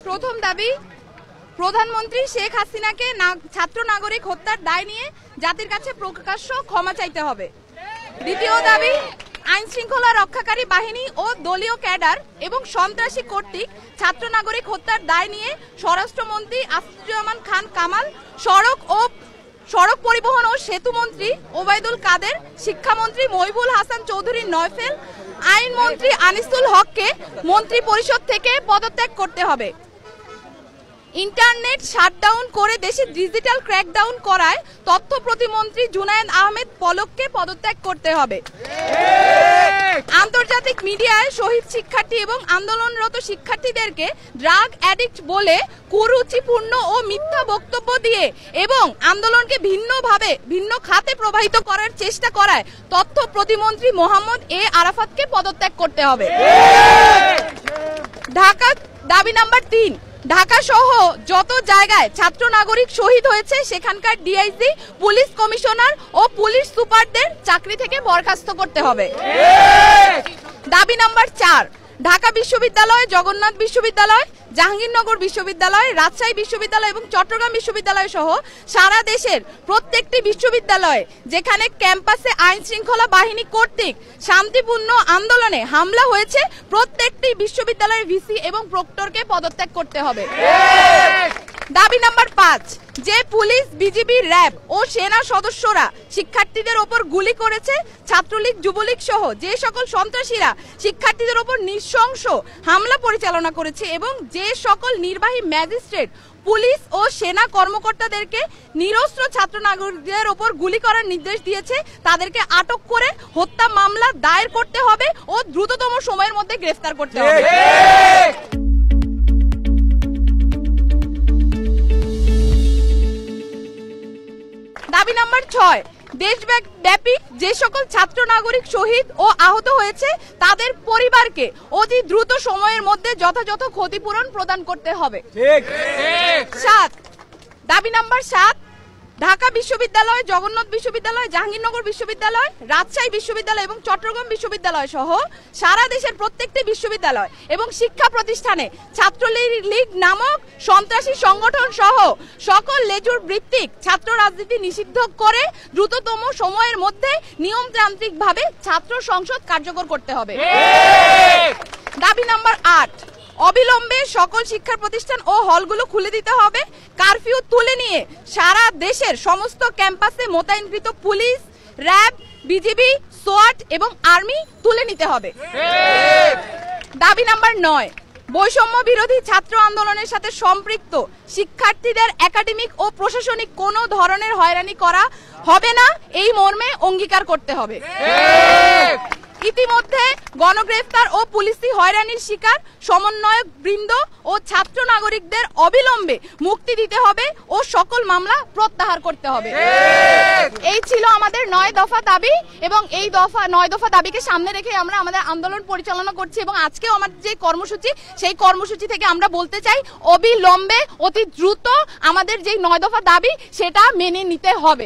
প্রথম দাবি, প্রধানমন্ত্রী শেখ হাসিনাকে ছাত্র নাগরিক হত্যার দায় নিয়ে জাতির কাছে প্রকাশ্য ক্ষমা চাইতে হবে। দ্বিতীয় দাবি, আইন শৃঙ্খলা রক্ষাকারী বাহিনী ও দলীয় ক্যাডার এবং সন্ত্রাসী কর্তৃক ছাত্র নাগরিক হত্যার দায় নিয়ে স্বরাষ্ট্রমন্ত্রী আসিফুজ্জামান খান কামাল, সড়ক পরিবহন ও সেতু মন্ত্রী ওবায়দুল কাদের, শিক্ষামন্ত্রী মহিবুল হাসান চৌধুরী নয়ফেল, আইনমন্ত্রী আনিসুল হককে মন্ত্রী পরিষদ থেকে পদত্যাগ করতে হবে। ইন্টারনেট শাটডাউন করে দেশে ডিজিটাল ক্র্যাকডাউন করায় তথ্য প্রতিমন্ত্রী জুনায়েদ আহমেদ পলককে পদত্যাগ করতে হবে। আন্তর্জাতিক মিডিয়ায় শহীদ শিক্ষার্থী এবং আন্দোলনরত শিক্ষার্থীদেরকে ড্রাগ অ্যাডিক্ট বলে কুরুচিপূর্ণ ও মিথ্যা বক্তব্য দিয়ে এবং আন্দোলনকে ভিন্ন খাতে প্রবাহিত করার চেষ্টা করায় তথ্য প্রতিমন্ত্রী মোহাম্মদ এ আরাফাতকে পদত্যাগ করতে হবে। ঢাকা দাবি নাম্বার 3, ঢাকা সহ যত জায়গায় ছাত্র নাগরিক শহীদ হয়েছে সেখানকার ডিআইজি, পুলিশ কমিশনার ও পুলিশ সুপারদের চাকরি থেকে বরখাস্ত করতে হবে। দাবি নাম্বার 4, ঢাকা বিশ্ববিদ্যালয়, জগন্নাথ বিশ্ববিদ্যালয়, জাহাঙ্গীরনগর বিশ্ববিদ্যালয়, রাজশাহী বিশ্ববিদ্যালয় এবং চট্টগ্রাম বিশ্ববিদ্যালয় সহ সারা দেশের প্রত্যেকটি বিশ্ববিদ্যালয়ে যেখানে ক্যাম্পাসে আইন শৃঙ্খলা বাহিনী কর্তৃক শান্তিপূর্ণ আন্দোলনে হামলা হয়েছে প্রত্যেকটি বিশ্ববিদ্যালয়ের ভিসি এবং প্রক্টরকে পদত্যাগ করতে হবে। দাবি নাম্বার 5, যে পুলিশ, বিজিবি, র্যাব ও সেনা সদস্যরা শিক্ষার্থীদের ওপর গুলি করেছে, ছাত্রলীগ, যুবলীগ সহ যে সকল সন্ত্রাসীরা শিক্ষার্থীদের ওপর নৃশংস হামলা পরিচালনা করেছে এবং যে সকল নির্বাহী ম্যাজিস্ট্রেট, পুলিশ ও সেনা কর্মকর্তাদেরকে নিরস্ত্র ছাত্র নাগরিকদের ওপর গুলি করার নির্দেশ দিয়েছে তাদেরকে আটক করে হত্যা মামলা দায়ের করতে হবে ও দ্রুততম সময়ের মধ্যে গ্রেফতার করতে হবে। দাবি নাম্বার 6, দেশব্যাপী যে সকল ছাত্র নাগরিক শহীদ ও আহত হয়েছে তাদের পরিবারকে অতি দ্রুত সময়ের মধ্যে যথাযথ ক্ষতিপূরণ প্রদান করতে হবে। 7, দাবি নাম্বার 7, ঢাকা বিশ্ববিদ্যালয়, জগন্নাথ বিশ্ববিদ্যালয়, জাহাঙ্গীরনগর বিশ্ববিদ্যালয়, রাজশাহী বিশ্ববিদ্যালয় এবং চট্টগ্রাম বিশ্ববিদ্যালয় সহ সারা দেশের প্রত্যেকটি বিশ্ববিদ্যালয় এবং শিক্ষা প্রতিষ্ঠানে ছাত্রলীগ নামক সন্ত্রাসী সংগঠন সহ সকল লেজুর ভিত্তিক ছাত্র রাজনীতি নিষিদ্ধ করে দ্রুততম সময়ের মধ্যে নিয়মতান্ত্রিকভাবে ছাত্র সংসদ কার্যকর করতে হবে। দাবি নাম্বার 8, অবিলম্বে সকল শিক্ষা প্রতিষ্ঠান ও হলগুলো খুলে দিতে হবে। কারফিউ তুলে নিয়ে সারা দেশের সমস্ত ক্যাম্পাসে মোতায়েনকৃত পুলিশ, র্যাব, বিজিবি, সোয়াট এবং আর্মি তুলে নিতে হবে। দাবি নাম্বার 9, বৈষম্য বিরোধী ছাত্র আন্দোলনের সাথে সম্পৃক্ত শিক্ষার্থীদের একাডেমিক ও প্রশাসনিক কোনো ধরনের হয়রানি করা হবে না এই মর্মে অঙ্গীকার করতে হবে। ইতিমধ্যে গণগ্রেফতার ও পুলিশি হয়রানির শিকার সমন্বয়ক বৃন্দ ও ছাত্র নাগরিকদের অবিলম্বে মুক্তি দিতে হবে ও সকল মামলা প্রত্যাহার করতে হবে। এই ছিল আমাদের 9 দফা দাবি এবং এই 9 দফা দাবিকে সামনে রেখে আমরা আমাদের আন্দোলন পরিচালনা করছি এবং আজকেও আমাদের যে কর্মসূচি সেই কর্মসূচি থেকে আমরা বলতে চাই অবিলম্বে অতি দ্রুত আমাদের যে 9 দফা দাবি সেটা মেনে নিতে হবে।